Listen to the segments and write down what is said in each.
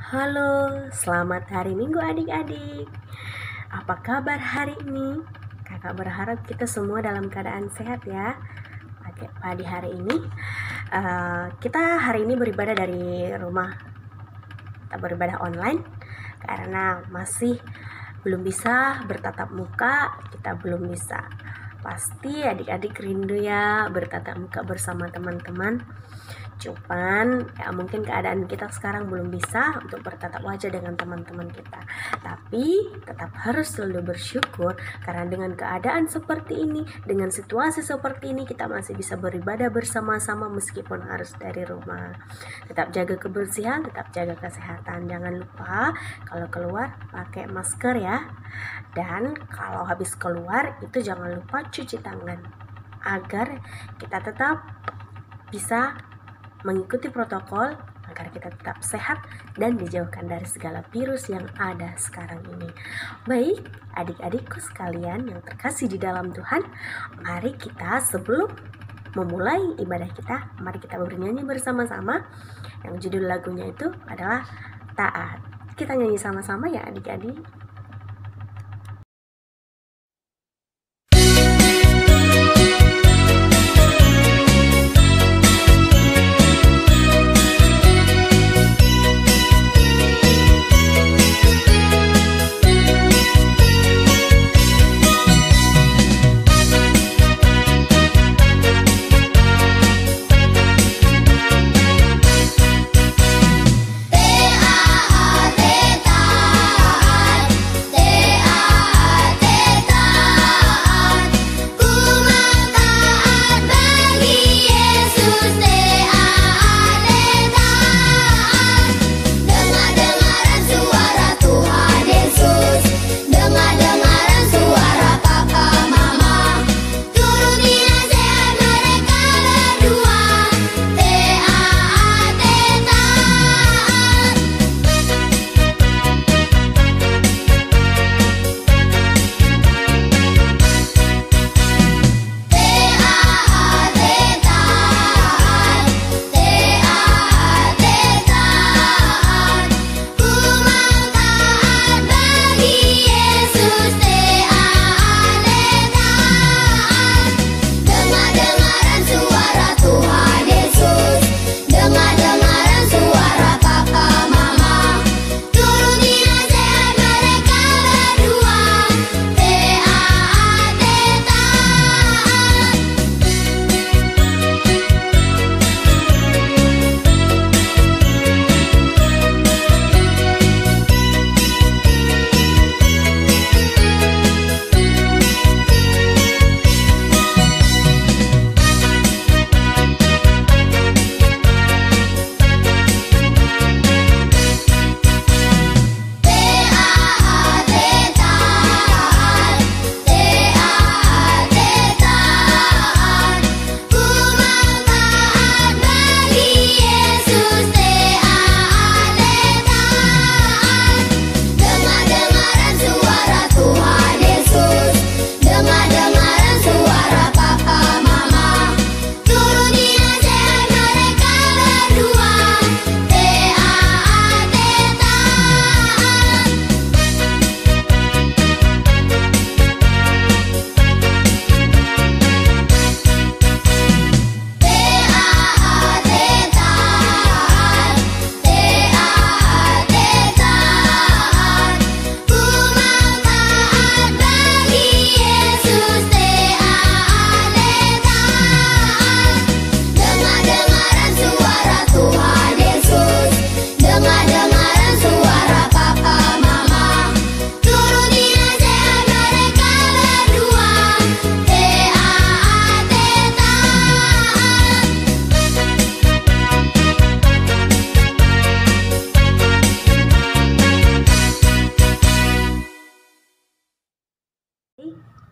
Halo, selamat hari Minggu adik-adik. Apa kabar hari ini? Kakak berharap kita semua dalam keadaan sehat ya. Pagi hari ini kita hari ini beribadah dari rumah. Kita beribadah online karena masih belum bisa bertatap muka. Kita belum bisa. Pasti adik-adik rindu ya bertatap muka bersama teman-teman. Cuman ya mungkin keadaan kita sekarang belum bisa untuk bertatap wajah dengan teman-teman kita. Tapi tetap harus selalu bersyukur karena dengan keadaan seperti ini, dengan situasi seperti ini kita masih bisa beribadah bersama-sama meskipun harus dari rumah. Tetap jaga kebersihan, tetap jaga kesehatan. Jangan lupa kalau keluar pakai masker ya. Dan kalau habis keluar itu jangan lupa cuci tangan agar kita tetap bisa mengikuti protokol agar kita tetap sehat dan dijauhkan dari segala virus yang ada sekarang ini. Baik, adik-adikku sekalian yang terkasih di dalam Tuhan, mari kita sebelum memulai ibadah kita, mari kita bernyanyi bersama-sama. Yang judul lagunya itu adalah Taat. Kita nyanyi sama-sama ya adik-adik.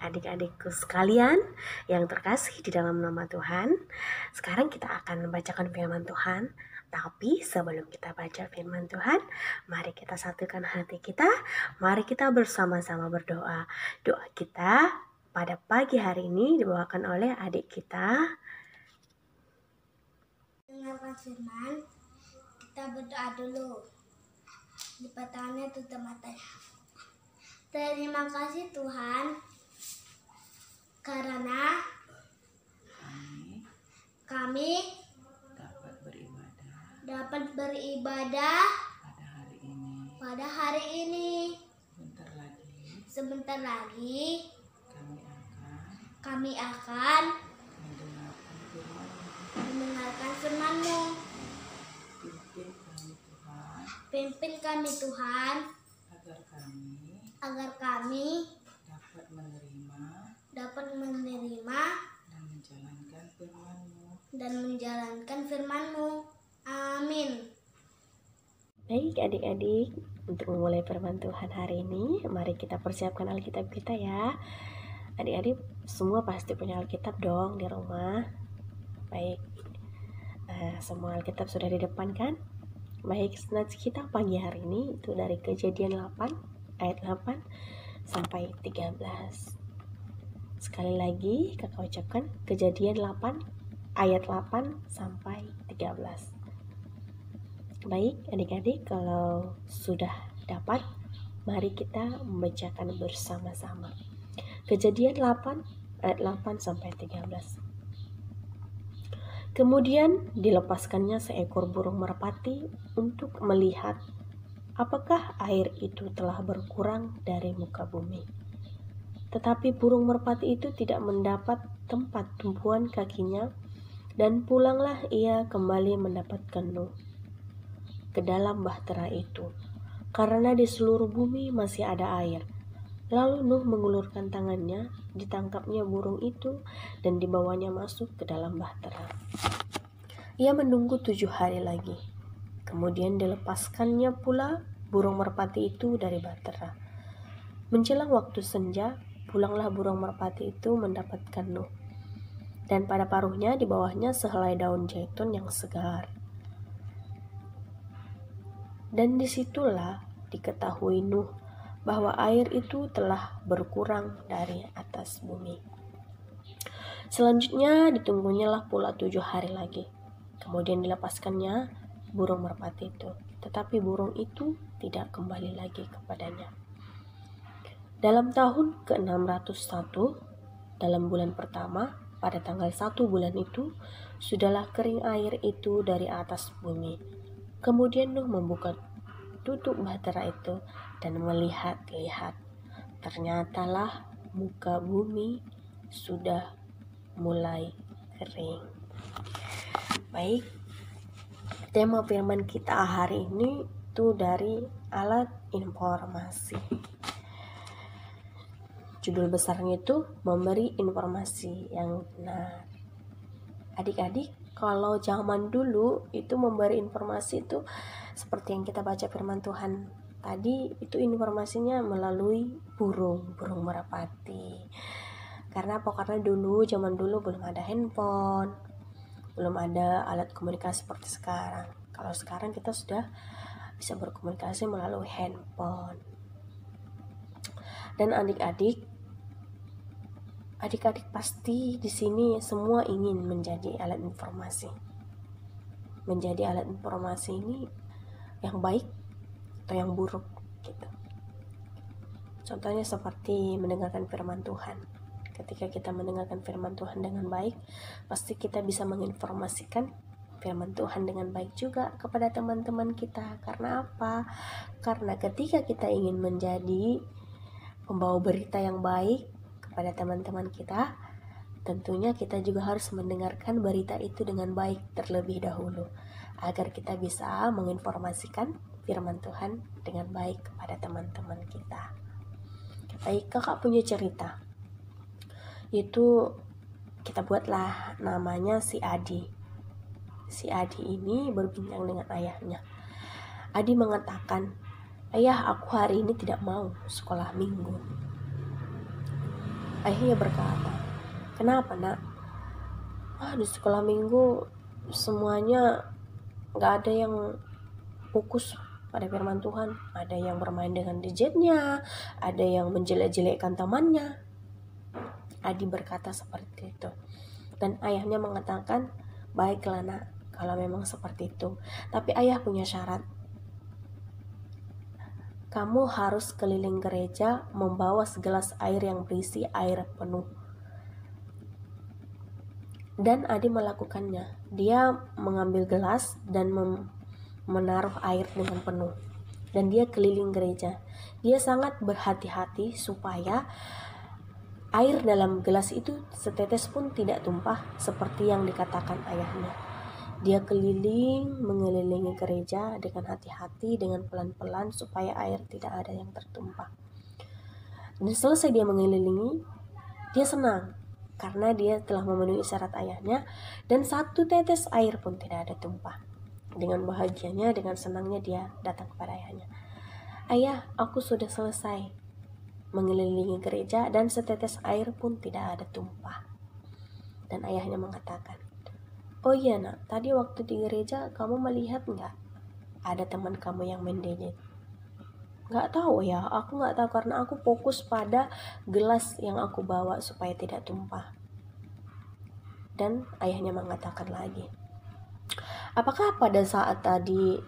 Adik-adikku sekalian yang terkasih di dalam nama Tuhan, sekarang kita akan membacakan firman Tuhan. Tapi sebelum kita baca firman Tuhan, mari kita satukan hati kita, mari kita bersama-sama berdoa. Doa kita pada pagi hari ini dibawakan oleh adik kita. Dengarkan firman, kita berdoa dulu. lipat tangannya, tutup matanya. Terima kasih Tuhan karena kami dapat beribadah pada hari ini. Sebentar lagi kami akan mendengarkan firman-Mu. Pimpin kami Tuhan, agar kami dapat menerima dan menjalankan firman-Mu. Amin. Baik adik-adik, untuk memulai firman Tuhan hari ini, mari kita persiapkan Alkitab kita ya. Adik-adik semua pasti punya Alkitab dong di rumah. Baik, semua Alkitab sudah di depan kan? Baik, nats kita pagi hari ini itu dari Kejadian 8 ayat 8 sampai 13. Sekali lagi kakak ucapkan Kejadian 8 ayat 8 sampai 13. Baik adik-adik, kalau sudah dapat, mari kita membacakan bersama-sama. Kejadian 8 ayat 8 sampai 13. Kemudian dilepaskannya seekor burung merpati untuk melihat apakah air itu telah berkurang dari muka bumi. Tetapi burung merpati itu tidak mendapat tempat tumpuan kakinya, dan pulanglah ia kembali mendapatkan Nuh ke dalam bahtera itu, karena di seluruh bumi masih ada air. Lalu Nuh mengulurkan tangannya, ditangkapnya burung itu, dan dibawanya masuk ke dalam bahtera. Ia menunggu 7 hari lagi. Kemudian dilepaskannya pula burung merpati itu dari bahtera. Menjelang waktu senja, pulanglah burung merpati itu mendapatkan Nuh, dan pada paruhnya di bawahnya sehelai daun zaitun yang segar. Dan disitulah diketahui Nuh bahwa air itu telah berkurang dari atas bumi. Selanjutnya ditunggunyalah pula 7 hari lagi. Kemudian dilepaskannya burung merpati itu, tetapi burung itu tidak kembali lagi kepadanya. Dalam tahun ke-601, dalam bulan pertama, pada tanggal 1 bulan itu, sudahlah kering air itu dari atas bumi. Kemudian Nuh membuka tutup bahtera itu dan melihat-lihat. Ternyatalah muka bumi sudah mulai kering. Baik, tema firman kita hari ini itu dari alat informasi. Judul besarnya itu memberi informasi yang benar. Adik-adik, kalau zaman dulu itu memberi informasi itu seperti yang kita baca firman Tuhan tadi, itu informasinya melalui burung merpati. Karena apa? Karena zaman dulu belum ada handphone, belum ada alat komunikasi seperti sekarang. Kalau sekarang kita sudah bisa berkomunikasi melalui handphone. Dan adik-adik pasti di sini semua ingin menjadi alat informasi. Menjadi alat informasi ini yang baik atau yang buruk gitu. Contohnya seperti mendengarkan firman Tuhan. Ketika kita mendengarkan firman Tuhan dengan baik, pasti kita bisa menginformasikan firman Tuhan dengan baik juga kepada teman-teman kita. Karena apa? Karena ketika kita ingin menjadi pembawa berita yang baik kepada teman-teman kita, tentunya kita juga harus mendengarkan berita itu dengan baik terlebih dahulu, agar kita bisa menginformasikan firman Tuhan dengan baik kepada teman-teman kita. Baik, kakak punya cerita. Itu kita buatlah namanya si Adi. Si Adi ini berbincang dengan ayahnya. Adi mengatakan, "Ayah, aku hari ini tidak mau sekolah minggu." Ayahnya berkata, "Kenapa nak?" Di sekolah minggu semuanya gak ada yang fokus pada firman Tuhan. Ada yang bermain dengan gadgetnya, ada yang menjelek-jelekkan temannya. Adi berkata seperti itu. Dan ayahnya mengatakan, "Baiklah nak, kalau memang seperti itu. Tapi ayah punya syarat. kamu harus keliling gereja membawa segelas air yang berisi air penuh. Dan Adi melakukannya. Dia mengambil gelas dan menaruh air dengan penuh. Dan dia keliling gereja. Dia sangat berhati-hati supaya air dalam gelas itu setetes pun tidak tumpah seperti yang dikatakan ayahnya. Dia mengelilingi gereja dengan hati-hati, dengan pelan-pelan supaya air tidak ada yang tertumpah. Dan selesai dia mengelilingi, dia senang karena dia telah memenuhi syarat ayahnya dan satu tetes air pun tidak ada tumpah. Dengan bahagianya, dengan senangnya dia datang kepada ayahnya. Ayah, aku sudah selesai mengelilingi gereja dan setetes air pun tidak ada tumpah. Dan ayahnya mengatakan, oh iya nak, tadi waktu di gereja kamu melihat nggak ada teman kamu yang mendejet? Nggak tahu ya, aku nggak tahu karena aku fokus pada gelas yang aku bawa supaya tidak tumpah. Dan ayahnya mengatakan lagi, apakah pada saat tadi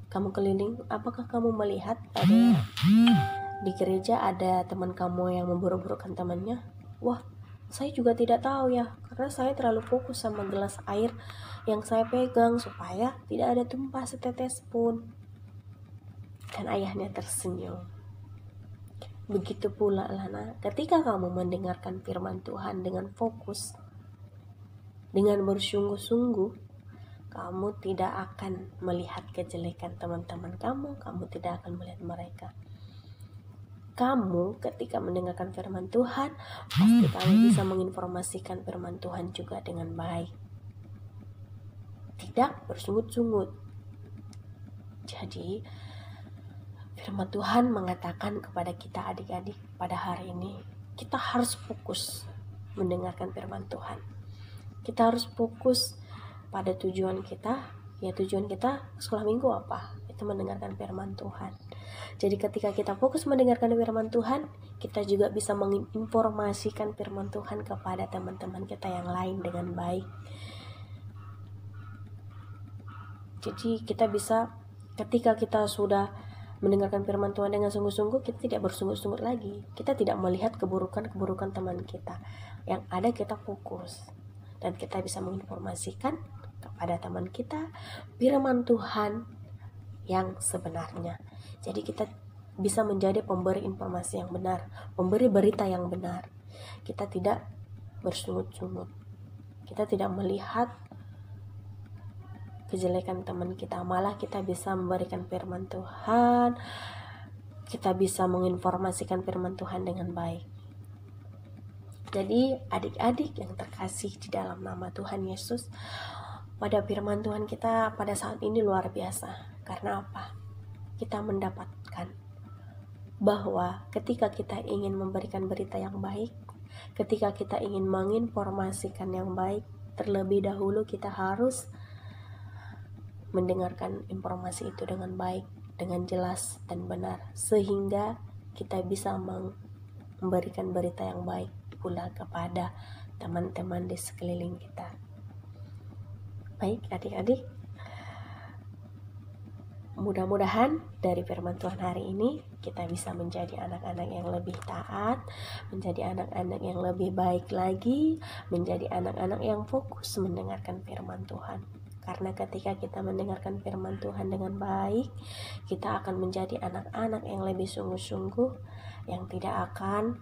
kamu keliling, apakah kamu melihat ada di gereja ada teman kamu yang memburuk-burukkan temannya? Wah, saya juga tidak tahu ya, karena saya terlalu fokus sama gelas air yang saya pegang supaya tidak ada tumpah setetes pun. Dan ayahnya tersenyum. Begitu pula Lana, ketika kamu mendengarkan firman Tuhan dengan fokus, dengan bersungguh-sungguh, kamu tidak akan melihat kejelekan teman-teman kamu tidak akan melihat mereka. Kamu ketika mendengarkan firman Tuhan, pasti kamu bisa menginformasikan firman Tuhan juga dengan baik. Tidak bersungut-sungut. Jadi, firman Tuhan mengatakan kepada kita adik-adik pada hari ini, kita harus fokus mendengarkan firman Tuhan. Kita harus fokus pada tujuan kita. Ya, tujuan kita sekolah minggu apa? Itu mendengarkan firman Tuhan. Jadi ketika kita fokus mendengarkan firman Tuhan, kita juga bisa menginformasikan firman Tuhan kepada teman-teman kita yang lain dengan baik. Jadi kita bisa, ketika kita sudah mendengarkan firman Tuhan dengan sungguh-sungguh, kita tidak bersungut-sungut lagi. Kita tidak melihat keburukan-keburukan teman kita. Yang ada kita fokus. Dan kita bisa menginformasikan kepada teman kita firman Tuhan yang sebenarnya. Jadi kita bisa menjadi pemberi informasi yang benar, pemberi berita yang benar. Kita tidak bersungut-sungut. Kita tidak melihat kejelekan teman kita, malah kita bisa memberikan firman Tuhan. Kita bisa menginformasikan firman Tuhan dengan baik. Jadi adik-adik yang terkasih di dalam nama Tuhan Yesus, pada firman Tuhan kita pada saat ini luar biasa. Karena apa? Kita mendapatkan bahwa ketika kita ingin memberikan berita yang baik, ketika kita ingin menginformasikan yang baik, terlebih dahulu kita harus mendengarkan informasi itu dengan baik, dengan jelas dan benar, sehingga kita bisa memberikan berita yang baik pula kepada teman-teman di sekeliling kita. Baik adik-adik, mudah-mudahan dari firman Tuhan hari ini kita bisa menjadi anak-anak yang lebih taat, menjadi anak-anak yang lebih baik lagi, menjadi anak-anak yang fokus mendengarkan firman Tuhan. Karena ketika kita mendengarkan firman Tuhan dengan baik, kita akan menjadi anak-anak yang lebih sungguh-sungguh, yang tidak akan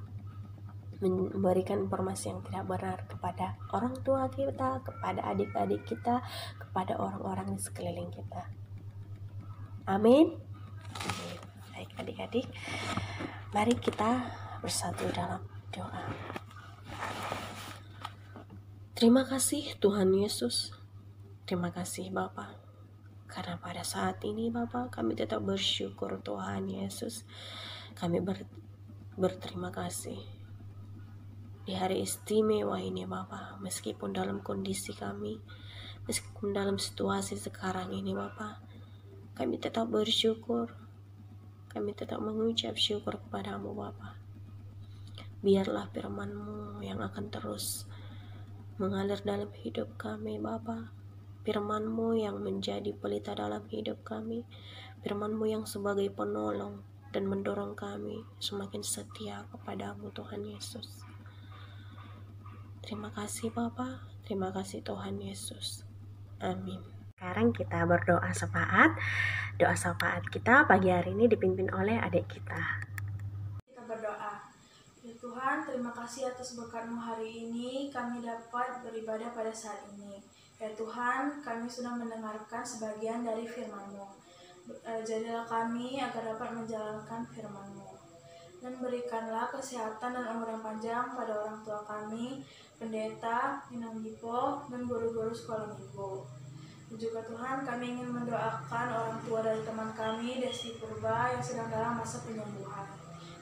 memberikan informasi yang tidak benar kepada orang tua kita, kepada adik-adik kita, kepada orang-orang di sekeliling kita. Amin. Baik adik-adik, mari kita bersatu dalam doa. Terima kasih Tuhan Yesus. Terima kasih Bapa. Karena pada saat ini Bapa, kami tetap bersyukur Tuhan Yesus. Kami berterima kasih di hari istimewa ini Bapa, meskipun dalam kondisi kami, meskipun dalam situasi sekarang ini Bapa, kami tetap bersyukur. Kami tetap mengucap syukur kepadamu Bapa. Biarlah firman-Mu yang akan terus mengalir dalam hidup kami Bapa. Firman-Mu yang menjadi pelita dalam hidup kami. Firman-Mu yang sebagai penolong. dan mendorong kami semakin setia kepadamu Tuhan Yesus. Terima kasih Bapa, terima kasih Tuhan Yesus. Amin. Sekarang kita berdoa syafaat. Doa syafaat kita pagi hari ini dipimpin oleh adik kita. Kita berdoa. Ya Tuhan, terima kasih atas berkat-Mu hari ini kami dapat beribadah pada saat ini. Ya Tuhan, kami sudah mendengarkan sebagian dari firman-Mu. Jadilah kami agar dapat menjalankan firman-Mu. Dan berikanlah kesehatan dan umur yang panjang pada orang tua kami, pendeta, Inam Dipo, dan guru-guru sekolah minggu. Dan juga Tuhan, kami ingin mendoakan orang tua dari teman kami, Desi Purba, yang sedang dalam masa penyembuhan.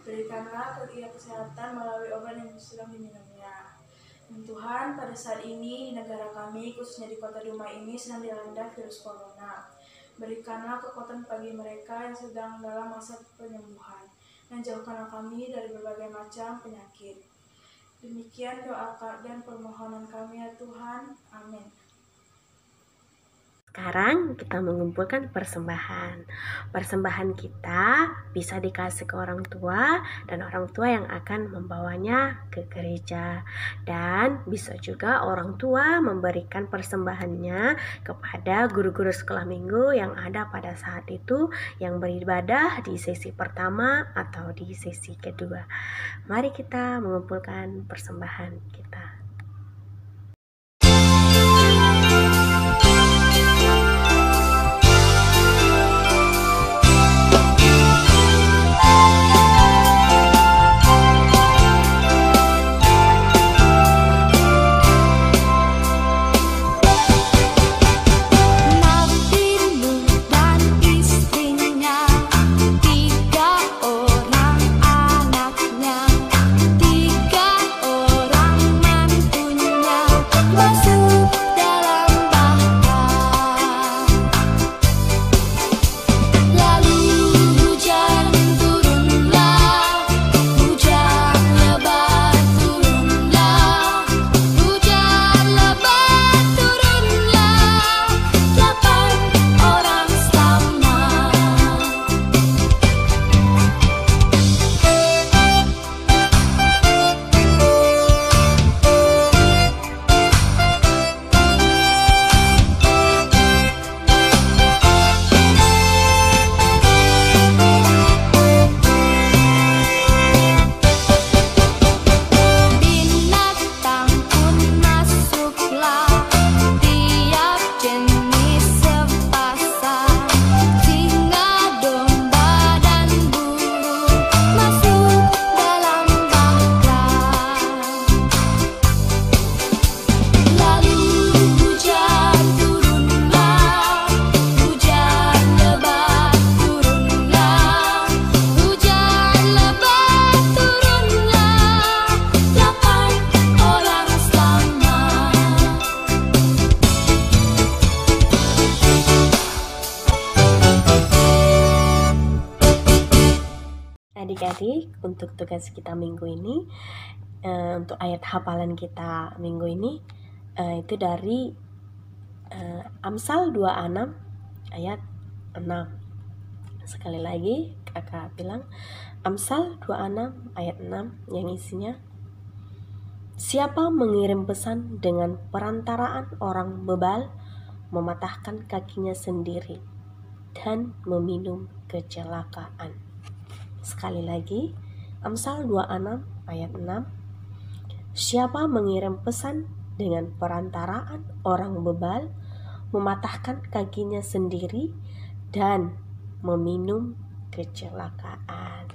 Berikanlah ia kesehatan melalui obat yang sedang diminumnya. Dan Tuhan, pada saat ini di negara kami, khususnya di kota Dumai ini, sedang dilanda virus corona. Berikanlah kekuatan bagi mereka yang sedang dalam masa penyembuhan. Dan jauhkanlah kami dari berbagai macam penyakit. Demikian doa dan permohonan kami ya Tuhan. Amin. Sekarang kita mengumpulkan persembahan. Persembahan kita bisa dikasih ke orang tua dan orang tua yang akan membawanya ke gereja. Dan bisa juga orang tua memberikan persembahannya kepada guru-guru sekolah minggu yang ada pada saat itu yang beribadah di sesi pertama atau di sesi kedua. Mari kita mengumpulkan persembahan kita. Adik-adik, untuk tugas kita minggu ini, untuk ayat hafalan kita minggu ini, itu dari Amsal 26 ayat 6. Sekali lagi kakak bilang, Amsal 26 ayat 6 yang isinya, siapa mengirim pesan dengan perantaraan orang bebal, mematahkan kakinya sendiri dan meminum kecelakaan. Sekali lagi, Amsal 26 ayat 6. Siapa mengirim pesan dengan perantaraan orang bebal, mematahkan kakinya sendiri dan meminum kecelakaan.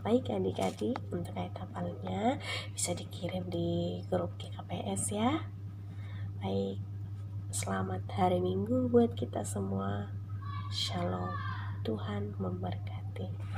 Baik adik-adik, untuk ayat hafalnya bisa dikirim di grup GKPS ya. Baik, selamat hari Minggu buat kita semua. Shalom, Tuhan memberkati.